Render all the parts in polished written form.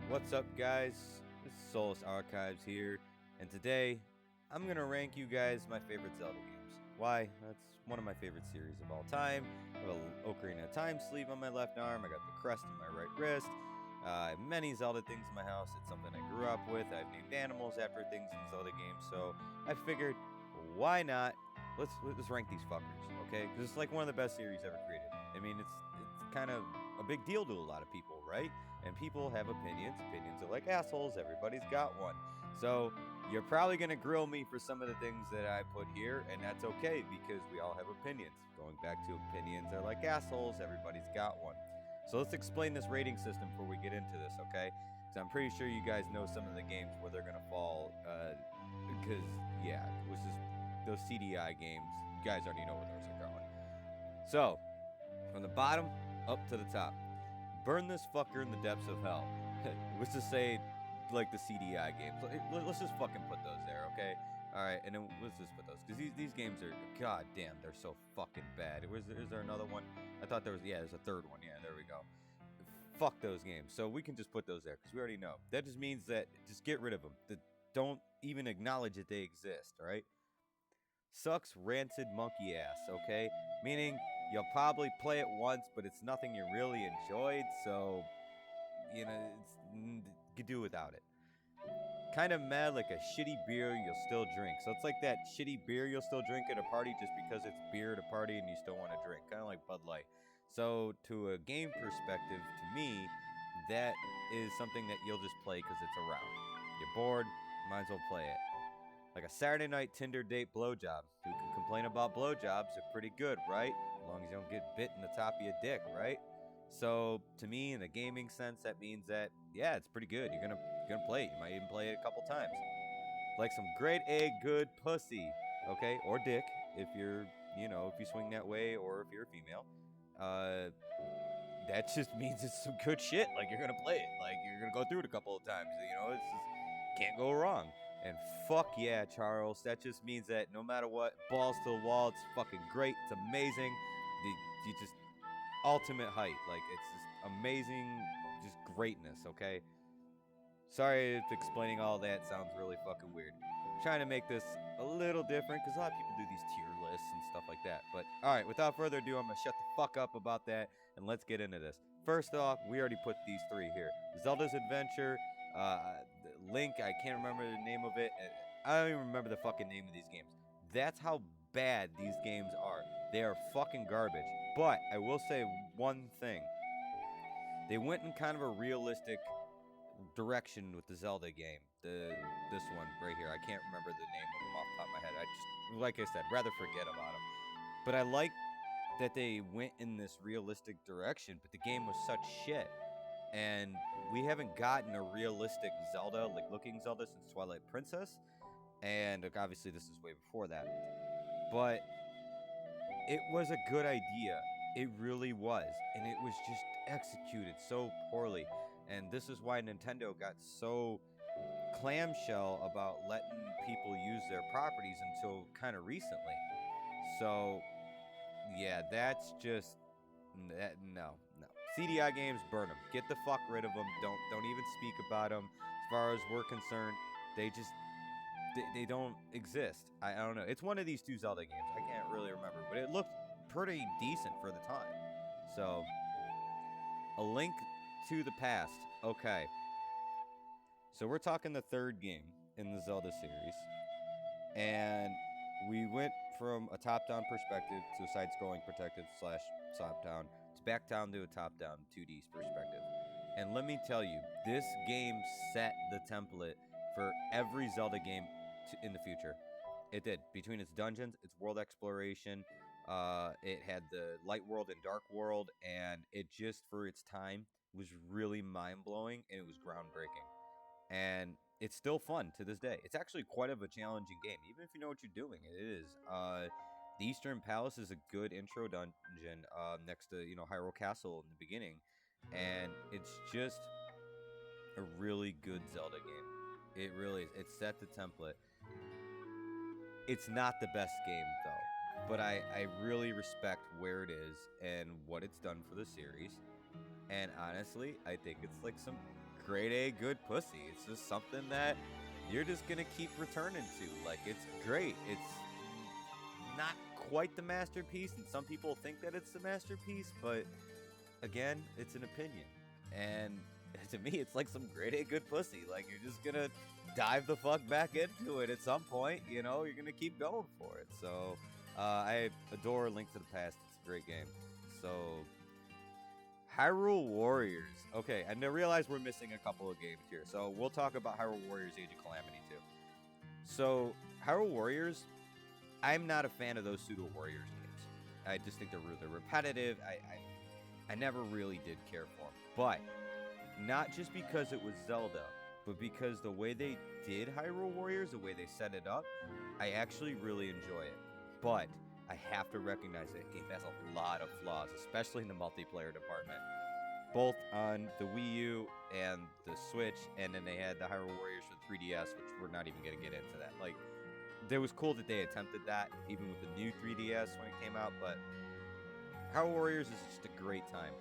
What's up, guys? This is Solus Archives here, and today I'm gonna rank you guys my favorite Zelda games. Why? That's one of my favorite series of all time. I have a Ocarina of Time sleeve on my left arm. I got the crest on my right wrist. I have many Zelda things in my house. It's something I grew up with. I've named animals after things in Zelda games, so I figured, why not? Let's rank these fuckers, okay? Because it's like one of the best series ever created. I mean, it's kind of a big deal to a lot of people, right? And people have opinions. Opinions are like assholes. Everybody's got one. So you're probably going to grill me for some of the things that I put here, and that's okay because we all have opinions. Going back to opinions are like assholes. Everybody's got one. So let's explain this rating system before we get into this, okay? Because I'm pretty sure you guys know some of the games where they're going to fall. Because, yeah, it was just those CDI games. You guys already know where those are going. So, from the bottom up to the top. Burn this fucker in the depths of hell. Let's just say, like the CDI games. Let's just fucking put those there, okay? All right, and then let's just put those because these games are, god damn, they're so fucking bad. Is there another one? I thought there was. Yeah, there's a third one. Yeah, there we go. Fuck those games. So we can just put those there because we already know. That just means that just get rid of them. Don't even acknowledge that they exist. All right. Sucks rancid monkey ass. Okay, meaning you'll probably play it once, but it's nothing you really enjoyed, so, you know, you could do without it. Kind of mad, like a shitty beer you'll still drink. So it's like that shitty beer you'll still drink at a party just because it's beer at a party and you still want to drink. Kind of like Bud Light. So to a game perspective, to me, that is something that you'll just play because it's around. You're bored, might as well play it. Like a Saturday night Tinder date blowjob. Who can complain about blowjobs? They're pretty good, right? As long as you don't get bit in the top of your dick, right? So to me, in the gaming sense, that means that yeah, it's pretty good. You're gonna play it. You might even play it a couple times. Like some grade A good pussy, okay, or dick if you're, if you swing that way, or if you're a female. That just means it's some good shit. Like you're gonna play it. Like you're gonna go through it a couple of times. It's just can't go wrong. And fuck yeah, Charles. That just means that no matter what, balls to the wall, it's fucking great. It's amazing. You just ultimate height. Like it's just amazing, just greatness. Okay. Sorry if explaining all that sounds really fucking weird. I'm trying to make this a little different because a lot of people do these tier lists and stuff like that. But all right, without further ado, I'm gonna shut the fuck up about that and let's get into this. First off, we already put these three here: Zelda's Adventure, Link. I can't remember the name of it. I don't even remember the fucking name of these games. That's how bad these games are. They are fucking garbage. But I will say one thing: they went in kind of a realistic direction with the Zelda game. This one right here. I can't remember the name of them off the top of my head. I just, like I said, rather forget about them. But I like that they went in this realistic direction, but the game was such shit. And we haven't gotten a realistic Zelda, like looking Zelda, since Twilight Princess. And obviously this is way before that. But it was a good idea. It really was. And it was just executed so poorly. And this is why Nintendo got so clamshell about letting people use their properties until kind of recently. So, yeah, that's just no. CDI games, burn them. Get the fuck rid of them. Don't even speak about them. As far as we're concerned, they don't exist. I don't know. It's one of these two Zelda games. I can't really remember, but it looked pretty decent for the time. So, A Link to the Past. Okay. So we're talking the third game in the Zelda series. And we went from a top-down perspective to a side-scrolling protected / top-down to back down to a top-down 2D perspective. And let me tell you, this game set the template for every Zelda game in the future. It did. Between its dungeons, its world exploration, it had the light world and dark world, and it just, for its time, was really mind-blowing, and it was groundbreaking. And it's still fun to this day. It's actually quite of a challenging game, even if you know what you're doing. It is. The Eastern Palace is a good intro dungeon next to Hyrule Castle in the beginning, and it's just a really good Zelda game. It really is. It set the template. It's not the best game though, but I really respect where it is and what it's done for the series. And honestly, I think it's like some grade A good pussy. It's just something that you're just gonna keep returning to. Like, it's great. It's not quite the masterpiece, and some people think that it's the masterpiece, but again, it's an opinion. And to me, it's like some grade A good pussy. Like, you're just gonna dive the fuck back into it at some point. You know, you're gonna keep going for it. So, I adore Link to the Past. It's a great game. So, Hyrule Warriors. Okay, and I realize we're missing a couple of games here. So, we'll talk about Hyrule Warriors Age of Calamity too. So, Hyrule Warriors, I'm not a fan of those pseudo Warriors games. I just think they're repetitive. I never really did care for them. But not just because it was Zelda, but because the way they did Hyrule Warriors, the way they set it up, I actually really enjoy it. But I have to recognize that game has a lot of flaws, especially in the multiplayer department. Both on the Wii U and the Switch, and then they had the Hyrule Warriors for the 3DS, which we're not even going to get into that. Like, it was cool that they attempted that, even with the new 3DS when it came out, but Hyrule Warriors is just a great time.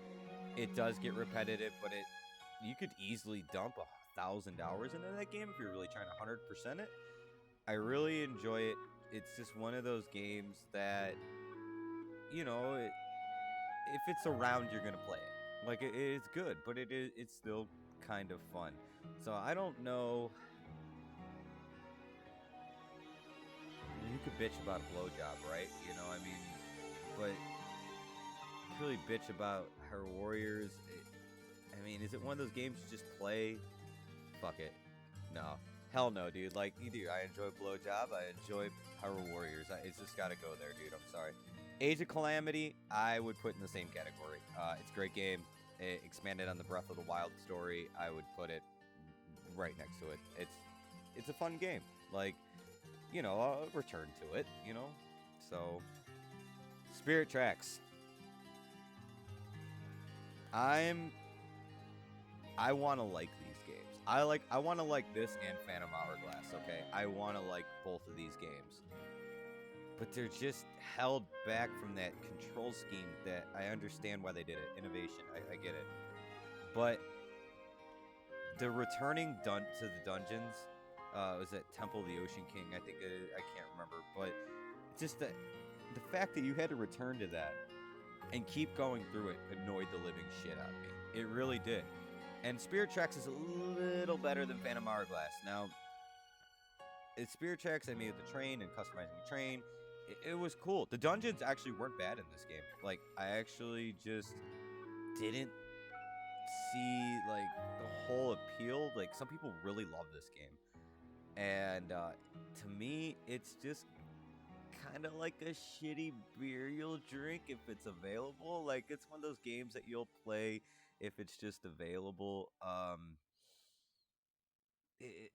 It does get repetitive, but you could easily dump 1,000 hours into that game if you're really trying to 100% it. I really enjoy it. It's just one of those games that, you know, if it's around, you're gonna play it. Like, it's good, but it's still kind of fun. So I don't know. You could bitch about a blowjob, right? You know, I mean, but really bitch about her Warriors. I mean, is it one of those games you just play? Fuck it. No. Hell no, dude. Like, either I enjoy blowjob, I enjoy Hyrule Warriors. It's just gotta go there, dude. I'm sorry. Age of Calamity, I would put in the same category. It's a great game. It expanded on the Breath of the Wild story. I would put it right next to it. It's a fun game. Like, you know, I'll return to it, you know? So, Spirit Tracks. I want to like these games. I want to like this and Phantom Hourglass, okay? I want to like both of these games. But they're just held back from that control scheme that I understand why they did it. Innovation, I get it. But the returning to the dungeons, was that Temple of the Ocean King? I think I can't remember. But just the fact that you had to return to that and keep going through it annoyed the living shit out of me. It really did. And Spirit Tracks is a little better than Phantom Hourglass. Now, it's Spirit Tracks, I made the train and customizing the train. It was cool. The dungeons actually weren't bad in this game. Like, I actually just didn't see, like, the whole appeal. Like, some people really love this game. And to me, it's just kind of like a shitty beer you'll drink if it's available. Like, it's one of those games that you'll play if it's just available.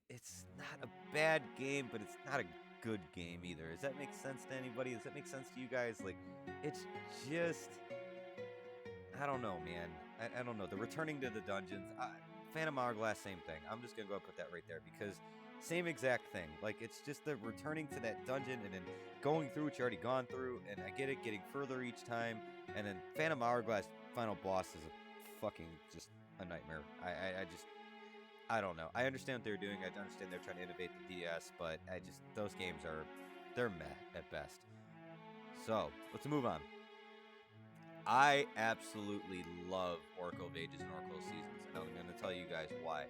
It's not a bad game, but it's not a good game either. Does that make sense to anybody? Does that make sense to you guys? Like, it's just, I don't know, man. I don't know. The returning to the dungeons, Phantom Hourglass, same thing. I'm just gonna go and put that right there because same exact thing. Like, it's just the returning to that dungeon and then going through what you already gone through, and I get it, getting further each time, and then Phantom Hourglass final boss is a fucking just a nightmare. I don't know. I understand what they're doing. I understand they're trying to innovate the DS, but those games they're meh at best. So, let's move on. I absolutely love Oracle of Ages and Oracle of Seasons, and I'm going to tell you guys why.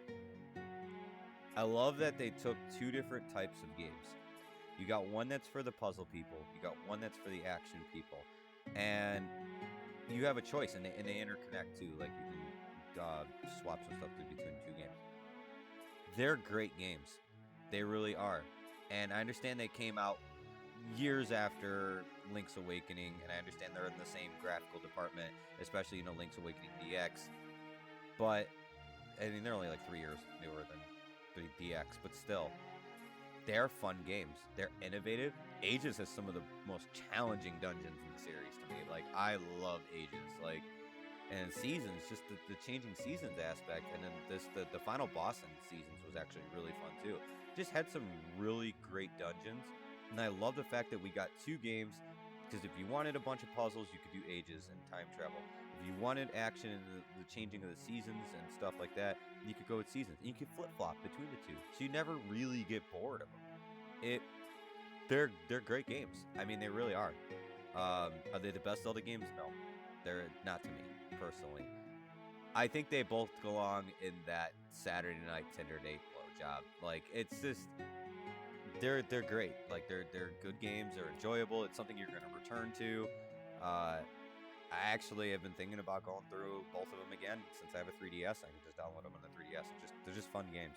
I love that they took two different types of games. You got one that's for the puzzle people. You got one that's for the action people. And you have a choice, and they interconnect too. Like, you can swap some stuff between two games. They're great games. They really are. And I understand they came out years after Link's Awakening, and I understand they're in the same graphical department, especially, you know, Link's Awakening DX. But, I mean, they're only like 3 years newer than the DX, but still, they're fun games. They're innovative. Ages has some of the most challenging dungeons in the series to me. Like, I love Ages. Like, and Seasons, just the changing seasons aspect, and then the final boss in Seasons was actually really fun too. Just had some really great dungeons, and I love the fact that we got two games Because if you wanted a bunch of puzzles, you could do ages and time travel. If you wanted action and the changing of the seasons and stuff like that, you could go with seasons. And you could flip flop between the two, so you never really get bored of them. They're great games. I mean, they really are. Are they the best Zelda games? No, they're not to me personally. I think they both belong in that Saturday night Tinder date blowjob. Like, it's just they're great. Like, they're good games. They're enjoyable. It's something you're gonna return to. I actually have been thinking about going through both of them again since I have a 3DS. I can just download them on the 3DS. They're just fun games.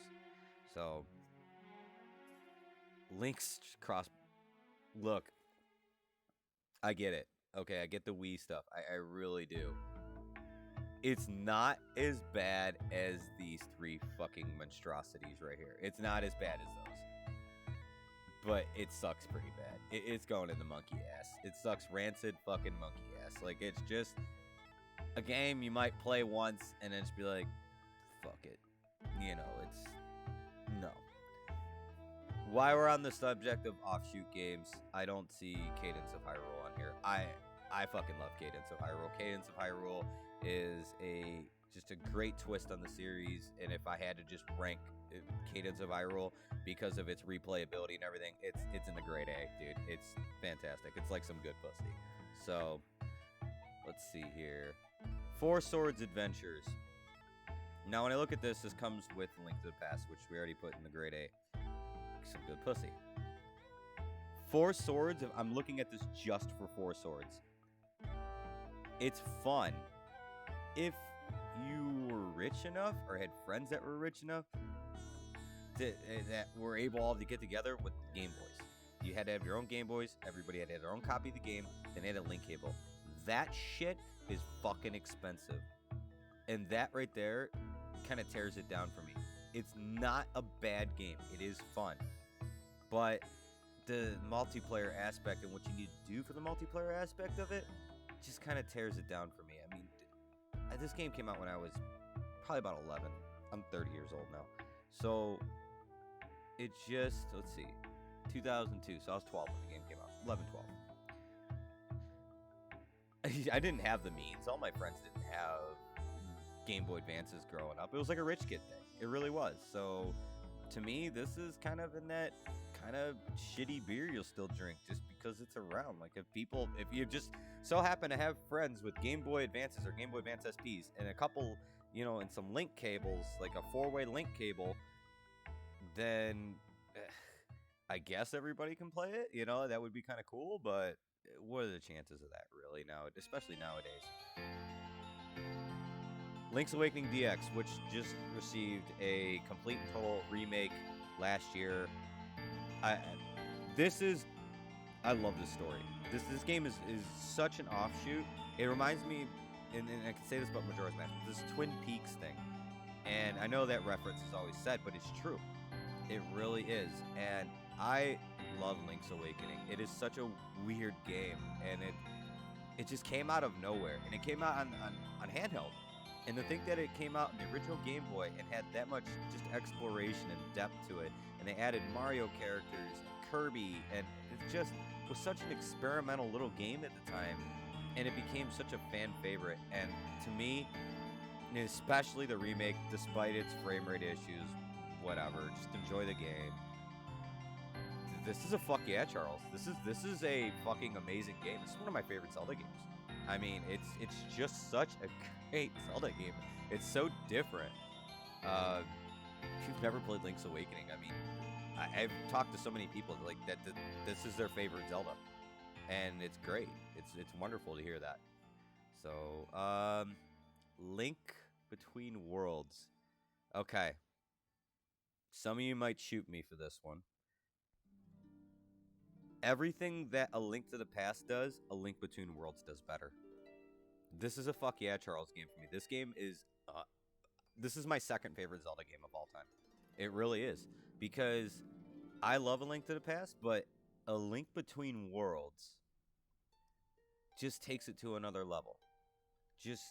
So, Link's Cross. Look, I get it. Okay, I get the Wii stuff. I really do. It's not as bad as these three fucking monstrosities right here. It's not as bad as those. But it sucks pretty bad. It's going in the monkey ass. It sucks rancid fucking monkey ass. Like, it's just a game you might play once and then just be like, fuck it. You know, it's... No. While we're on the subject of offshoot games, I don't see Cadence of Hyrule on here. I fucking love Cadence of Hyrule. Cadence of Hyrule is just a great twist on the series, and if I had to just rank Cadence of Hyrule because of its replayability and everything, it's in the grade A, dude. It's fantastic. It's like some good pussy. So, let's see here. Four Swords Adventures. Now, when I look at this comes with Link to the Past, which we already put in the grade A. Some good pussy. Four Swords, I'm looking at this just for Four Swords. It's fun. If you were rich enough or had friends that were rich enough that were able all to get together with Game Boys. You had to have your own Game Boys. Everybody had to have their own copy of the game. Then they had a link cable. That shit is fucking expensive. And that right there kind of tears it down for me. It's not a bad game. It is fun. But the multiplayer aspect and what you need to do for the multiplayer aspect of it just kind of tears it down for me. I mean, this game came out when I was probably about 11. I'm 30 years old now. So, it just, let's see, 2002. So I was 12 when the game came out. 11, 12. I didn't have the means. All my friends didn't have Game Boy Advances growing up. It was like a rich kid thing. It really was. So, to me, this is kind of in that kind of shitty beer you'll still drink just because it's around. Like, if you just so happen to have friends with Game Boy Advances or Game Boy Advance SPs and a couple, and some link cables, like a 4-way link cable, then I guess everybody can play it. That would be kind of cool, but what are the chances of that really now, especially nowadays? Link's Awakening DX, which just received a complete and total remake last year. I love this story. This game is such an offshoot. It reminds me, and I can say this about Majora's Mask, this Twin Peaks thing. And I know that reference is always said, but it's true. It really is. And I love Link's Awakening. It is such a weird game, and it just came out of nowhere. And it came out on handheld. And to think that it came out in the original Game Boy and had that much just exploration and depth to it, and they added Mario characters and Kirby, and it just was such an experimental little game at the time, and it became such a fan favorite. And to me, especially the remake, despite its frame rate issues, whatever, just enjoy the game. This is a fuck yeah, Charles. This is a fucking amazing game. This is one of my favorite Zelda games. I mean, it's just such a great Zelda game. It's so different. If you've never played Link's Awakening, I mean, I've talked to so many people like that this is their favorite Zelda, and it's great. It's wonderful to hear that. So, Link Between Worlds. Okay. Some of you might shoot me for this one. Everything that A Link to the Past does, A Link Between Worlds does better. This is a fuck yeah, Charles game for me. This game is, this is my second favorite Zelda game of all time. It really is. Because I love A Link to the Past, but A Link Between Worlds just takes it to another level. Just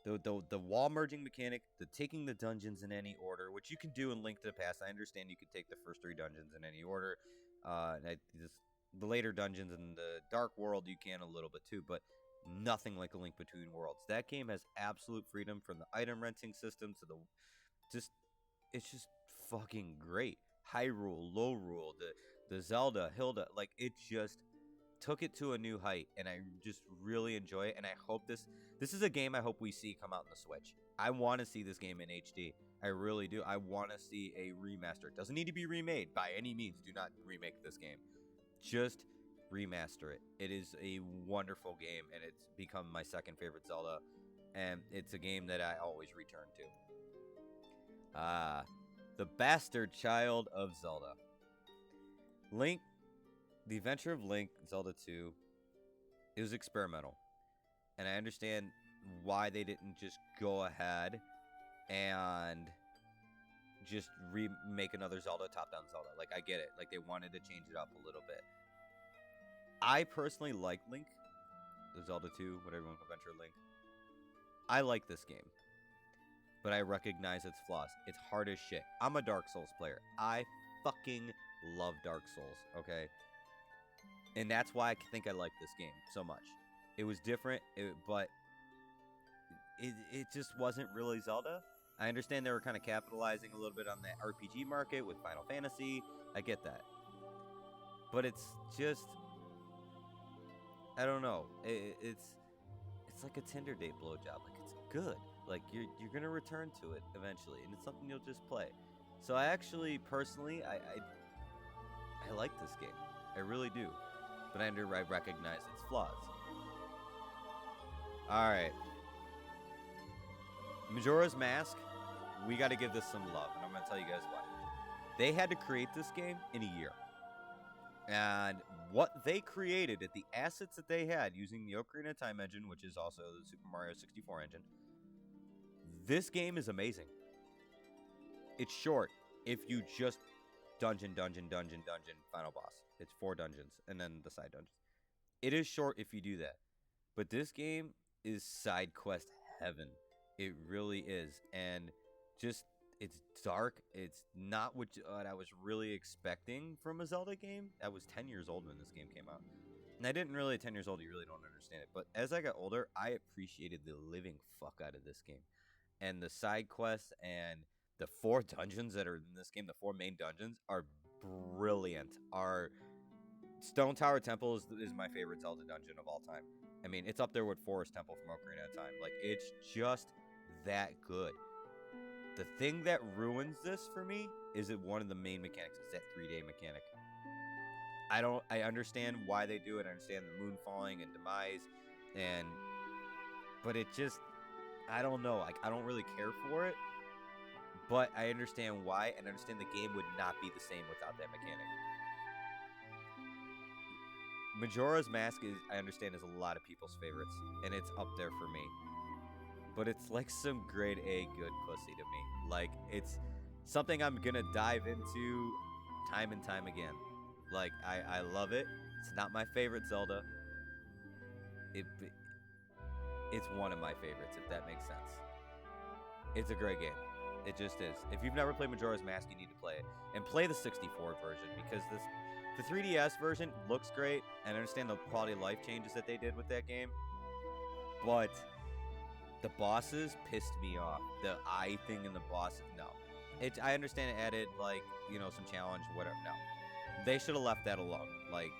the wall merging mechanic, the taking the dungeons in any order, which you can do in Link to the Past. I understand you could take the first 3 dungeons in any order. the later dungeons and the dark world you can a little bit too, but nothing like A Link Between Worlds. That game has absolute freedom from the item renting system to the just it's just fucking great. Hyrule, Low Rule, the Zelda, Hilda, like it just took it to a new height, and I just really enjoy it. And I hope this is a game I hope we see come out on the Switch. I want to see this game in HD. I really do. I want to see a remaster. It doesn't need to be remade by any means. Do not remake this game. Just remaster it. It is a wonderful game, and it's become my second favorite Zelda, and it's a game that I always return to. The bastard child of Zelda. Link, The Adventure of Link, Zelda 2, it was experimental. And I understand why they didn't just go ahead and just remake another Zelda, top-down Zelda. Like, I get it. Like, they wanted to change it up a little bit. I personally like Link, the Zelda 2, whatever you want to Adventure Link. I like this game, but I recognize its flaws. It's hard as shit. I'm a Dark Souls player. I fucking love Dark Souls, okay? And that's why I think I like this game so much. It was different, but it just wasn't really Zelda. I understand they were kind of capitalizing a little bit on the RPG market with Final Fantasy. I get that. But it's just, I don't know. It's like a Tinder date blowjob. Like, it's good. Like, you're gonna return to it eventually, and it's something you'll just play. So I actually, personally, I like this game. I really do. But I recognize its flaws. Alright. Majora's Mask, we gotta give this some love, and I'm gonna tell you guys why. They had to create this game in a year. And what they created, at the assets that they had, using the Ocarina of Time engine, which is also the Super Mario 64 engine, this game is amazing. It's short. If you just dungeon, final boss. It's 4 dungeons, and then the side dungeons. It is short if you do that. But this game is side quest heaven. It really is. And just, it's dark. It's not what I was really expecting from a Zelda game. I was 10 years old when this game came out. And I didn't really, at 10 years old, you really don't understand it. But as I got older, I appreciated the living fuck out of this game. And the side quests and the 4 dungeons that are in this game, the 4 main dungeons, are brilliant. Our Stone Tower Temple is my favorite Zelda dungeon of all time. I mean, it's up there with Forest Temple from Ocarina of Time. Like, it's just that good. The thing that ruins this for me is that one of the main mechanics is that 3-day mechanic. I understand why they do it. I understand the moon falling and demise, but it just, I don't know. Like, I don't really care for it. But I understand why, and I understand the game would not be the same without that mechanic. Majora's Mask, I understand, is a lot of people's favorites, and it's up there for me. But it's like some grade A good pussy to me. Like, it's something I'm gonna dive into time and time again. Like, I love it. It's not my favorite Zelda. It's one of my favorites, if that makes sense. It's a great game. It just is. If you've never played Majora's Mask, you need to play it. And play the 64 version, because the 3DS version looks great, and I understand the quality of life changes that they did with that game. But the bosses pissed me off. The eye thing in the bosses, no. I understand it added, like, you know, some challenge, whatever. No. They should have left that alone. Like,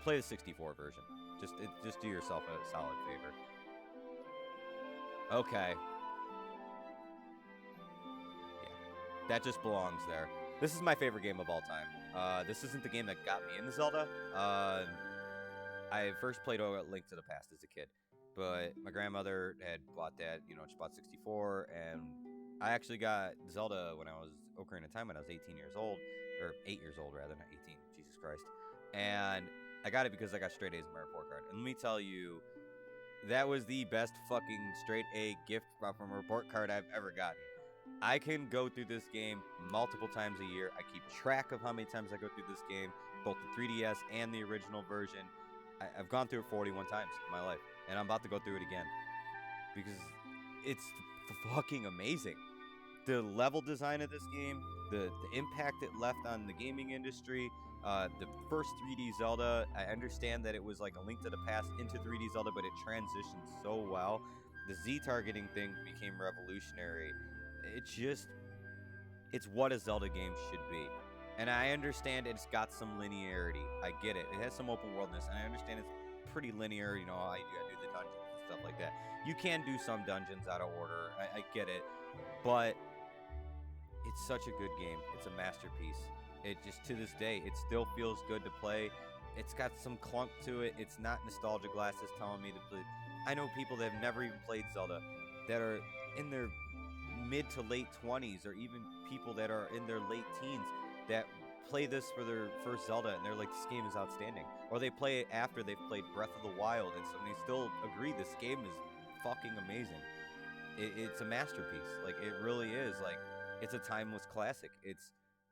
play the 64 version. Just do yourself a solid favor. Okay. That just belongs there. This is my favorite game of all time. This isn't the game that got me into Zelda. I first played Link to the Past as a kid, but my grandmother had bought that. You know, she bought 64, and I actually got Zelda when I was Ocarina of Time when I was 18 years old, or 8 years old rather, not 18. Jesus Christ. And I got it because I got straight A's in my report card. And let me tell you, that was the best fucking straight A gift from a report card I've ever gotten. I can go through this game multiple times a year. I keep track of how many times I go through this game, both the 3DS and the original version. I've gone through it 41 times in my life, and I'm about to go through it again because it's fucking amazing. The level design of this game, the impact it left on the gaming industry, The first 3D Zelda, I understand that it was like a Link to the Past into 3D Zelda, but it transitioned so well. The Z targeting thing became revolutionary. It's what a Zelda game should be. And I understand it's got some linearity. I get it. It has some open worldness, and I understand it's pretty linear. You know, you gotta do the dungeons and stuff like that. You can do some dungeons out of order. I get it, but it's such a good game. It's a masterpiece. It just, to this day, it still feels good to play. It's got some clunk to it. It's not nostalgia glasses telling me to play. I know people that have never even played Zelda that are in their mid to late 20s, or even people that are in their late teens that play this for their first Zelda and they're like, this game is outstanding. Or they play it after they've played Breath of the Wild and so they still agree this game is fucking amazing. It's a masterpiece. Like, it really is. Like, it's a timeless classic. It's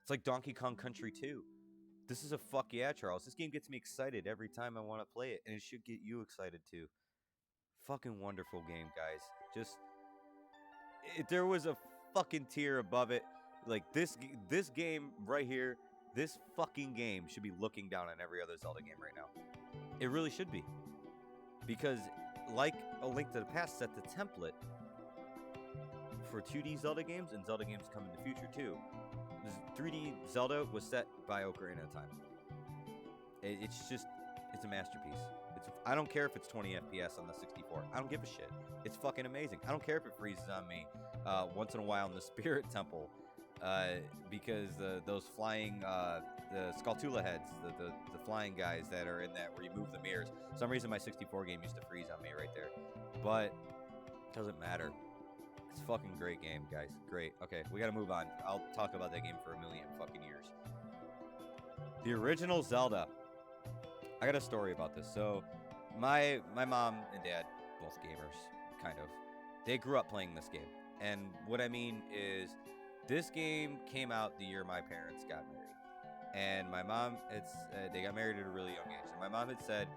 like Donkey Kong Country 2. This is a fuck yeah, Charles. This game gets me excited every time I want to play it, and it should get you excited too. Fucking wonderful game, guys. Just, there was a fucking tier above it. Like, this game right here, this fucking game should be looking down on every other Zelda game right now. It really should be. Because, like A Link to the Past set the template for 2D Zelda games, and Zelda games come in the future too. 3D Zelda was set by Ocarina of Time. It's a masterpiece. I don't care if it's 20 FPS on the 64. I don't give a shit. It's fucking amazing. I don't care if it freezes on me once in a while in the Spirit Temple, because those flying, the Skulltula heads, the flying guys that are in that where you move the mirrors. For some reason my 64 game used to freeze on me right there, but it doesn't matter. It's a fucking great game, guys. Great. Okay, we gotta move on. I'll talk about that game for a million fucking years. The original Zelda. I got a story about this. So, my mom and dad, both gamers, kind of, they grew up playing this game. And what I mean is, this game came out the year my parents got married. And my mom, they got married at a really young age. And my mom had said,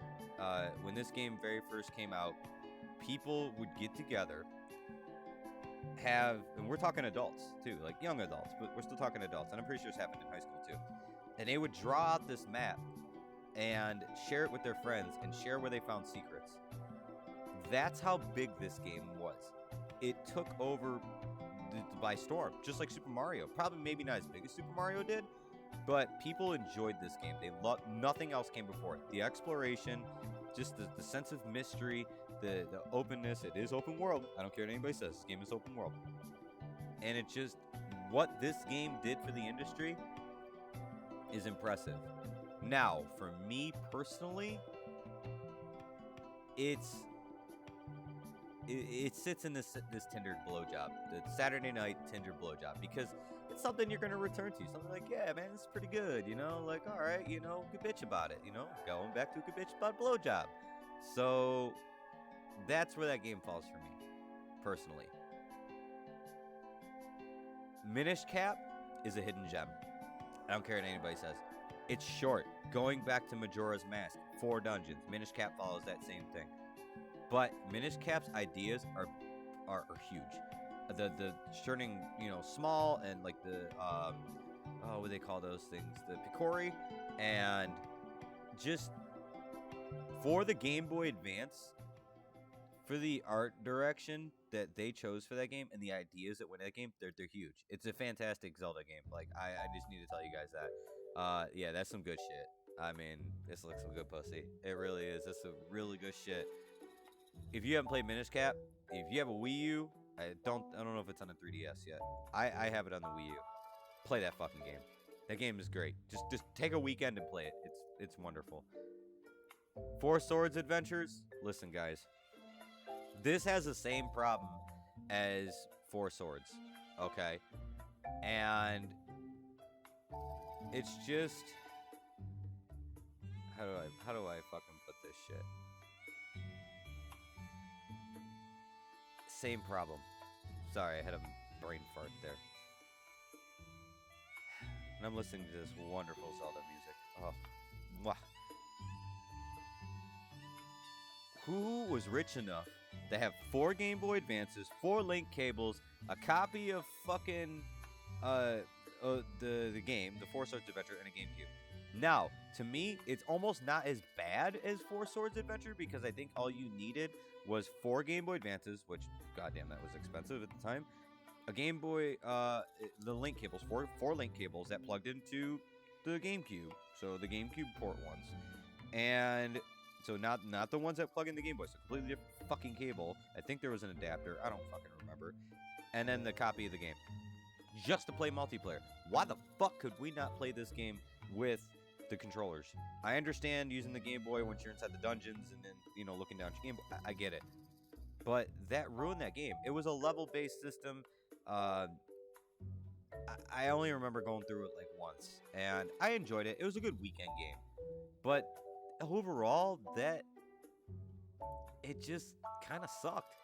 when this game very first came out, people would get together, and we're talking adults too, like young adults, but we're still talking adults, and I'm pretty sure this happened in high school too. And they would draw out this map and share it with their friends and share where they found secrets. That's how big this game was. It took over by storm, just like Super Mario. Probably maybe not as big as Super Mario did, but people enjoyed this game. They loved, nothing else came before it. The exploration, just the sense of mystery, the openness. It is open world. I don't care what anybody says. This game is open world. And it just, what this game did for the industry is impressive. Now, for me personally, it sits in this Tinder blowjob, the Saturday night Tinder blowjob, because it's something you're going to return to. Something like, yeah, man, this is pretty good, you know? Like, all right, you know, could bitch about it, you know? Going back to could bitch about blowjob. So, that's where that game falls for me, personally. Minish Cap is a hidden gem. I don't care what anybody says. It's short. Going back to Majora's Mask, 4 dungeons. Minish Cap follows that same thing. But Minish Cap's ideas are huge. The turning, you know, small, and like the what do they call those things? The Picori, and just for the Game Boy Advance, for the art direction that they chose for that game and the ideas that went in that game, they're huge. It's a fantastic Zelda game. Like, I just need to tell you guys that. Yeah, that's some good shit. I mean, this looks some good pussy. It really is. That's some really good shit. If you haven't played Minish Cap, if you have a Wii U, I don't know if it's on a 3DS yet. I have it on the Wii U. Play that fucking game. That game is great. Just take a weekend and play it. It's wonderful. Four Swords Adventures. Listen, guys. This has the same problem as Four Swords. Okay? And it's just, how do I fucking put this shit? Same problem. Sorry, I had a brain fart there. And I'm listening to this wonderful Zelda music. Oh, mwah. Who was rich enough to have 4 Game Boy Advances, 4 link cables, a copy of fucking the game, the Four Swords Adventure, and a GameCube? Now, to me, it's almost not as bad as Four Swords Adventure because I think all you needed was 4 Game Boy Advances, which, goddamn, that was expensive at the time. A Game Boy, the link cables, four link cables that plugged into the GameCube, so the GameCube port ones, and so not the ones that plug in the Game Boy, so completely different fucking cable. I think there was an adapter. I don't fucking remember. And then the copy of the game, just to play multiplayer. Why the fuck could we not play this game with the controllers? I understand using the Game Boy once you're inside the dungeons and then looking down your Game Boy. I get it, but that ruined that game. It was a level-based system. Uh, I only remember going through it like once, and I enjoyed it. It was a good weekend game, but overall, that it just kind of sucked.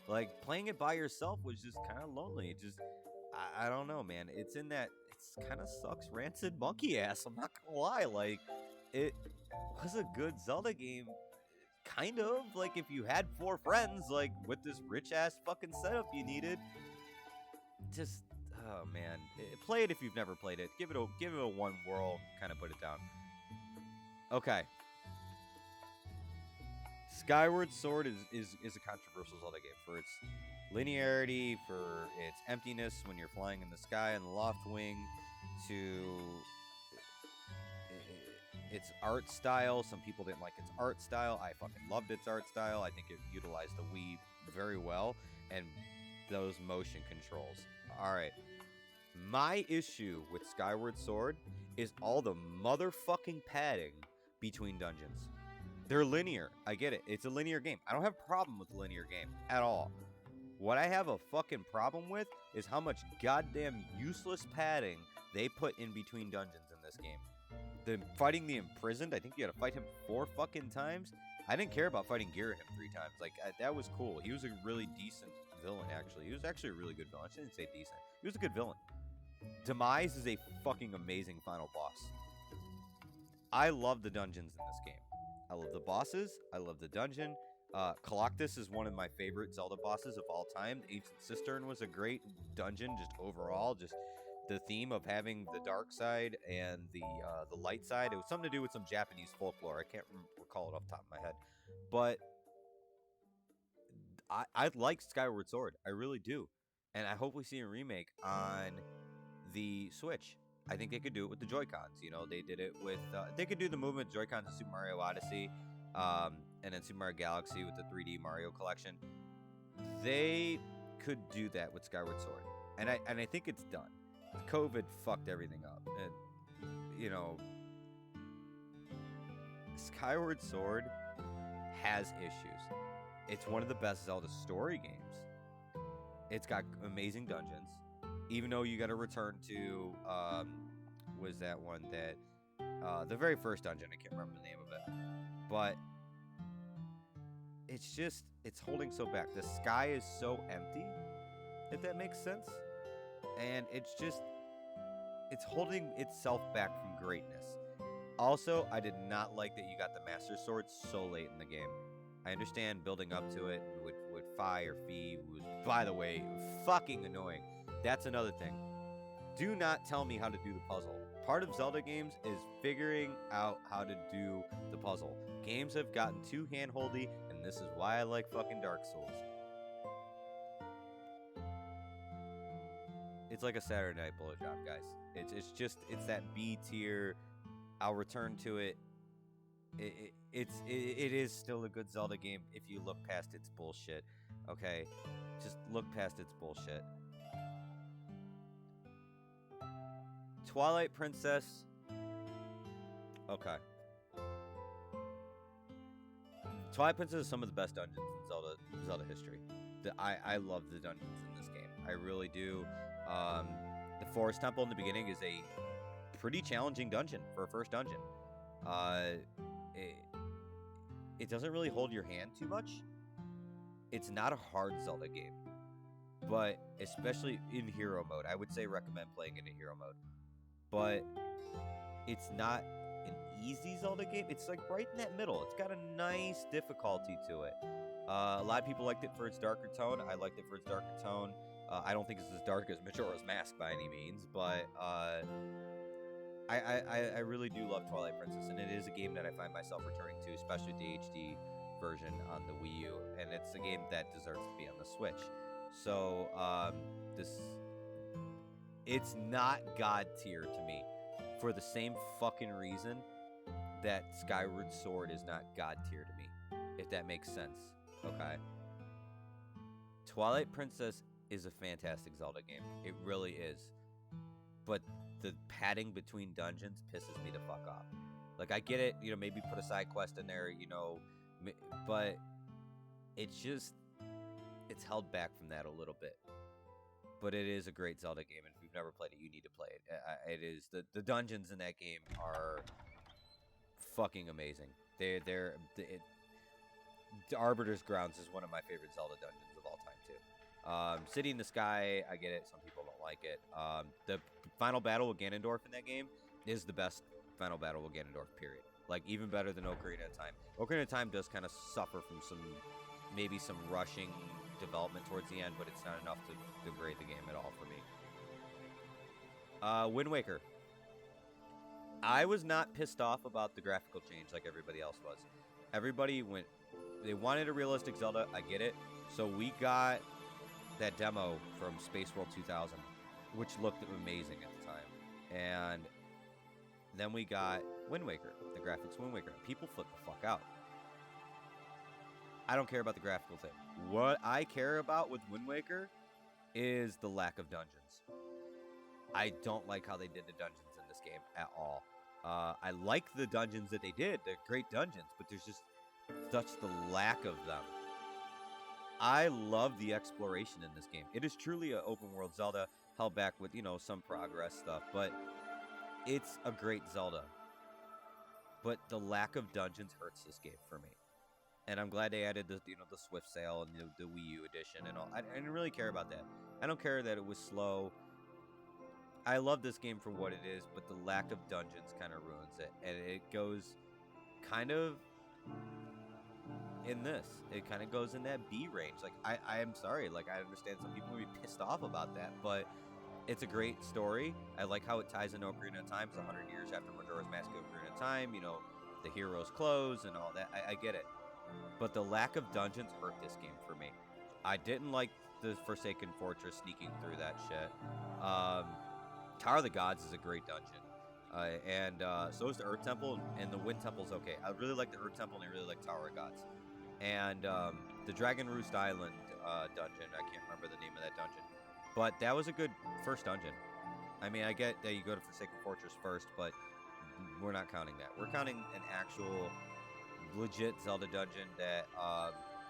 Like playing it by yourself was just kind of lonely. It just, I don't know, man. It's in that, it's kind of sucks, rancid monkey ass. I'm not gonna lie. Like, it was a good Zelda game, kind of. Like if you had 4 friends, like with this rich ass fucking setup you needed. Just, oh man, play it if you've never played it. Give it a one whirl, kind of put it down. Okay. Skyward Sword is a controversial Zelda game for its linearity, for its emptiness when you're flying in the sky in the loft wing, to its art style. Some people didn't like its art style. I fucking loved its art style. I think it utilized the Wii very well, and those motion controls. All right. My issue with Skyward Sword is all the motherfucking padding between dungeons. They're linear. I get it. It's a linear game. I don't have a problem with a linear game at all. What I have a fucking problem with is how much goddamn useless padding they put in between dungeons in this game. The fighting the imprisoned, I think you had to fight him 4 fucking times. I didn't care about fighting Gira him 3 times. Like, that was cool. He was a really decent villain, actually. He was actually a really good villain. I shouldn't say decent. He was a good villain. Demise is a fucking amazing final boss. I love the dungeons in this game. I love the bosses. I love the dungeon. Coloctus is one of my favorite Zelda bosses of all time. The Ancient Cistern was a great dungeon, just overall. Just the theme of having the dark side and the light side. It was something to do with some Japanese folklore. I can't recall it off the top of my head. But I like Skyward Sword. I really do. And I hope we see a remake on the Switch. I think they could do it with the Joy-Cons. They did it with... they could do the movement Joy-Cons in Super Mario Odyssey, and then Super Mario Galaxy with the 3D Mario collection. They could do that with Skyward Sword. And I think it's done. COVID fucked everything up. And, Skyward Sword has issues. It's one of the best Zelda story games. It's got amazing dungeons. Even though you got to return to, was that one that, the very first dungeon, I can't remember the name of it. But it's holding so back. The sky is so empty, if that makes sense. And it's holding itself back from greatness. Also, I did not like that you got the Master Sword so late in the game. I understand building up to it with Fi or Fi was, by the way, fucking annoying. That's another thing. Do not tell me how to do the puzzle. Part of Zelda games is figuring out how to do the puzzle. Games have gotten too handholdy, and this is why I like fucking Dark Souls. It's like a Saturday Night blowjob, guys. It's that B tier. I'll return to it. It is still a good Zelda game if you look past its bullshit. Okay, just look past its bullshit. Twilight Princess. Okay. Twilight Princess is some of the best dungeons in Zelda history. I love the dungeons in this game. I really do. The Forest Temple in the beginning is a pretty challenging dungeon for a first dungeon. It doesn't really hold your hand too much. It's not a hard Zelda game, but especially in hero mode, I would say recommend playing it in hero mode. But it's not an easy Zelda game. It's like right in that middle. It's got a nice difficulty to it. A lot of people liked it for its darker tone. I liked it for its darker tone. I don't think it's as dark as Majora's Mask by any means, but I really do love Twilight Princess, and it is a game that I find myself returning to, especially the HD version on the Wii U, and it's a game that deserves to be on the Switch. So this it's not God tier to me, for the same fucking reason that Skyward Sword is not God tier to me, if that makes sense. Okay. Twilight Princess is a fantastic Zelda game. It really is. But the padding between dungeons pisses me the fuck off. Like, I get it, maybe put a side quest in there, but it's just, it's held back from that a little bit. But it is a great Zelda game, and if you've never played it, you need to play it. It is, the dungeons in that game are fucking amazing. The Arbiter's Grounds is one of my favorite Zelda dungeons of all time, too. City in the Sky, I get it. Some people don't like it. The final battle with Ganondorf in that game is the best final battle with Ganondorf, period. Like, even better than Ocarina of Time. Ocarina of Time does kind of suffer from maybe some rushing development towards the end, but it's not enough to degrade the game at all for me. Wind Waker. I was not pissed off about the graphical change like everybody else was. They wanted a realistic Zelda, I get it. So we got that demo from Space World 2000, which looked amazing at the time. And then we got Wind Waker, the graphics Wind Waker. People flip the fuck out. I don't care about the graphical thing. What I care about with Wind Waker is the lack of dungeons. I don't like how they did the dungeons in this game at all. I like the dungeons that they did. They're great dungeons, but there's just such the lack of them. I love the exploration in this game. It is truly an open world Zelda, held back with, some progress stuff, but it's a great Zelda. But the lack of dungeons hurts this game for me. And I'm glad they added the Swift Sail and the Wii U edition and all. I didn't really care about that. I don't care that it was slow. I love this game for what it is, but the lack of dungeons kind of ruins it. And it goes kind of in this. It kind of goes in that B range. Like, I am sorry. Like, I understand some people will be pissed off about that, but it's a great story. I like how it ties into Ocarina of Time. It's 100 years after Majora's Mask of Ocarina of Time. The hero's clothes and all that. I get it. But the lack of dungeons hurt this game for me. I didn't like the Forsaken Fortress sneaking through that shit. Tower of the Gods is a great dungeon. And so is the Earth Temple, and the Wind Temple's okay. I really like the Earth Temple, and I really like Tower of Gods. And the Dragon Roost Island dungeon, I can't remember the name of that dungeon. But that was a good first dungeon. I mean, I get that you go to Forsaken Fortress first, but we're not counting that. We're counting an actual legit Zelda dungeon that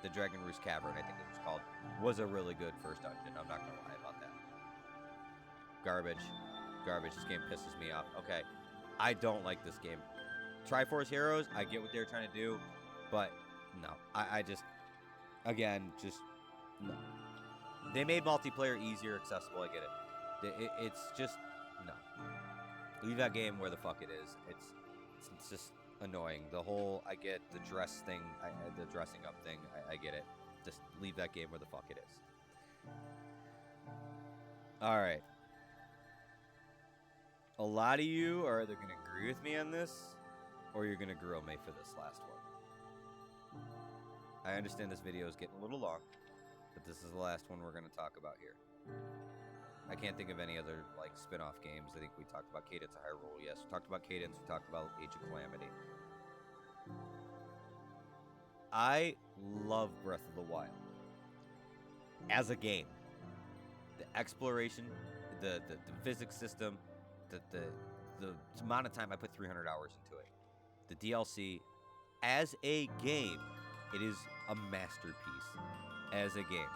the Dragon Roost Cavern, I think it was called, was a really good first dungeon. I'm not going to lie about that. Garbage. This game pisses me off. Okay, I don't like this game. Triforce Heroes, I get what they're trying to do, but no. I just, again, no. They made multiplayer easier, accessible, I get it. It's just, no. Leave that game where the fuck it is. It's just annoying. The whole, I get the dress thing, the dressing up thing, I get it. Just leave that game where the fuck it is. Alright. A lot of you are either going to agree with me on this, or you're going to grill me for this last one. I understand this video is getting a little long, but this is the last one we're going to talk about here. I can't think of any other, spin-off games. I think we talked about Cadence of Hyrule. Yes, we talked about Cadence. We talked about Age of Calamity. I love Breath of the Wild. As a game. The exploration, the physics system, the amount of time I put 300 hours into it. The DLC, as a game, it is a masterpiece. As a game.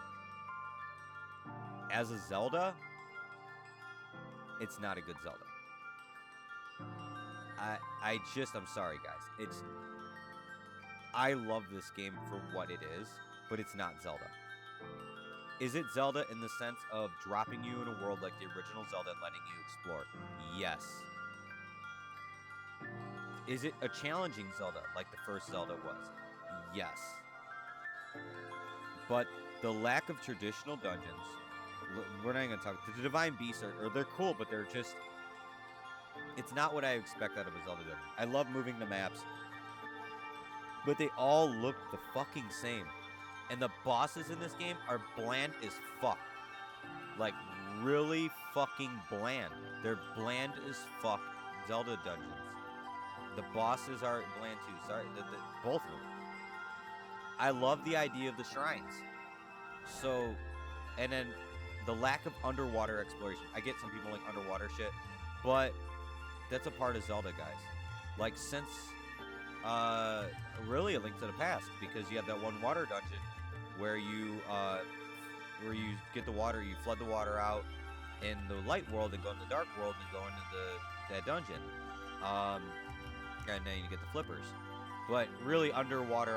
As a Zelda, it's not a good Zelda. I'm sorry, guys. I love this game for what it is, but it's not Zelda. Is it Zelda in the sense of dropping you in a world like the original Zelda and letting you explore? Yes. Is it a challenging Zelda like the first Zelda was? Yes. But the lack of traditional dungeons, we're not even going to talk. The Divine Beasts they're cool, but they're just, It's not what I expect out of a Zelda dungeon. I love moving the maps, but they all look the fucking same. And the bosses in this game are bland as fuck. Like, really fucking bland. They're bland as fuck Zelda dungeons. The bosses are bland too. Sorry, both of them. I love the idea of the shrines. So, and then the lack of underwater exploration. I get some people like underwater shit, but that's a part of Zelda, guys. Like, since really A Link to the Past, because you have that one water dungeon where you get the water, you flood the water out in the light world and go in the dark world and go into that dungeon, and then you get the flippers. But really, underwater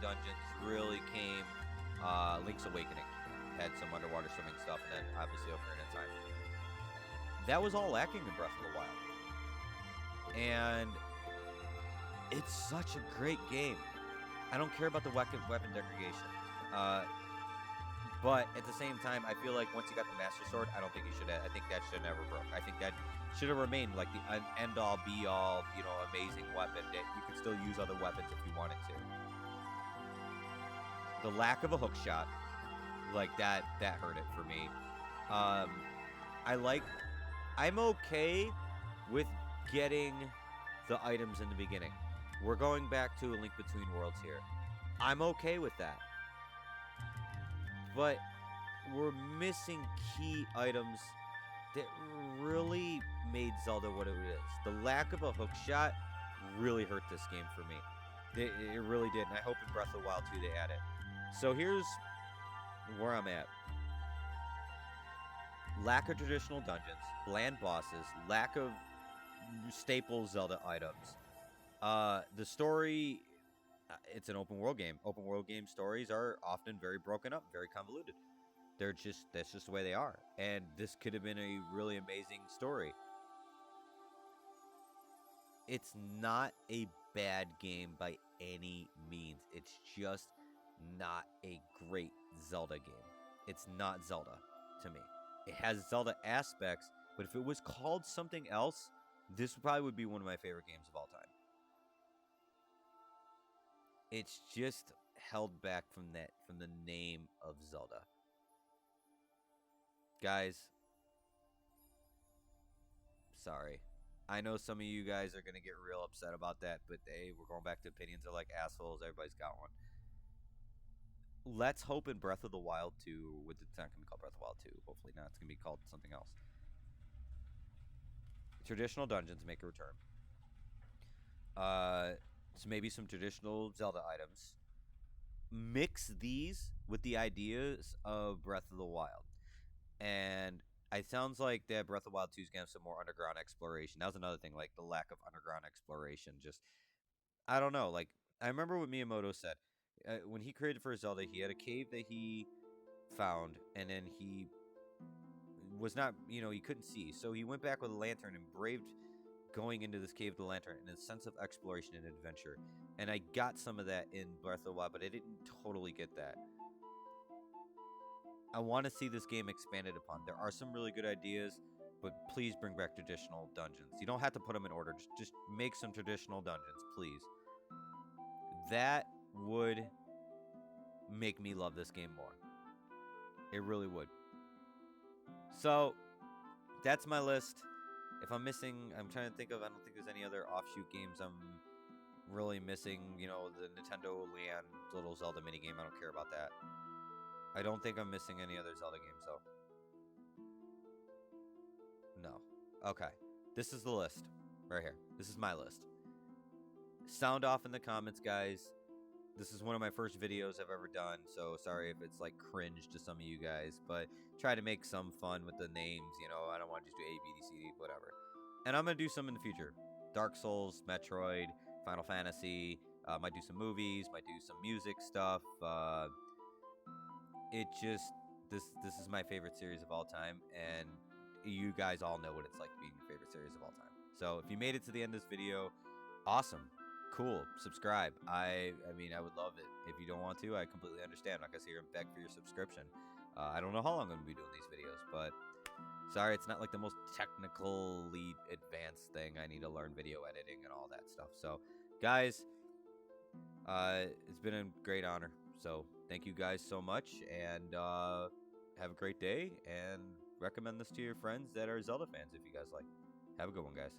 dungeons really came Link's Awakening. Had some underwater swimming stuff, and then obviously Ocarina of Time. That was all lacking in Breath of the Wild. And it's such a great game. I don't care about the weapon degradation. But at the same time, I feel like once you got the Master Sword, I don't think you should. I think that should never broke. I think that should have remained like the end-all, be-all, amazing weapon that you could still use other weapons if you wanted to. The lack of a hook shot, like that hurt it for me. I'm okay with getting the items in the beginning. We're going back to A Link Between Worlds here. I'm okay with that. But we're missing key items that really made Zelda what it is. The lack of a hook shot really hurt this game for me. It really did, and I hope in Breath of the Wild 2 they add it. So here's where I'm at. Lack of traditional dungeons, bland bosses, lack of staple Zelda items. The story, it's an open world game. Open world game stories are often very broken up, very convoluted. That's just the way they are. And this could have been a really amazing story. It's not a bad game by any means. It's just not a great Zelda game. It's not Zelda to me. It has Zelda aspects, but if it was called something else, this probably would be one of my favorite games of all time. It's just held back from the name of Zelda. Guys, sorry. I know some of you guys are going to get real upset about that, but hey, we're going back to opinions are like assholes. Everybody's got one. Let's hope in Breath of the Wild 2, it's not going to be called Breath of the Wild 2. Hopefully not. It's going to be called something else. Traditional dungeons make a return. So maybe some traditional Zelda items. Mix these with the ideas of Breath of the Wild. And it sounds like that Breath of the Wild 2 is going to have some more underground exploration. That was another thing, like the lack of underground exploration. Just, I don't know. Like, I remember what Miyamoto said. When he created for Zelda, he had a cave that he found, and then he was not, he couldn't see. So he went back with a lantern and braved going into this cave with a lantern and a sense of exploration and adventure. And I got some of that in Breath of the Wild, but I didn't totally get that. I want to see this game expanded upon. There are some really good ideas, but please bring back traditional dungeons. You don't have to put them in order. Just make some traditional dungeons, please. That would make me love this game more. It really would. So, that's my list. If I'm missing, I'm trying to think of, I don't think there's any other offshoot games I'm really missing. The Nintendo Land little Zelda minigame. I don't care about that. I don't think I'm missing any other Zelda games, though. No. Okay. This is the list. Right here. This is my list. Sound off in the comments, guys. This is one of my first videos I've ever done, so sorry if it's like cringe to some of you guys, but try to make some fun with the names, I don't want to just do A, B, D, C, D, whatever. And I'm going to do some in the future. Dark Souls, Metroid, Final Fantasy, might do some movies, might do some music stuff. This is my favorite series of all time, and you guys all know what it's like being your favorite series of all time. So if you made it to the end of this video, awesome. Cool. Subscribe. I mean, I would love it. If you don't want to, I completely understand. I'm not going to sit here and beg for your subscription. I don't know how long I'm going to be doing these videos, but Sorry, it's not like the most technically advanced thing. I need to learn video editing and all that stuff. So, guys, it's been a great honor. So, thank you guys so much, and have a great day. And recommend this to your friends that are Zelda fans if you guys like. Have a good one, guys.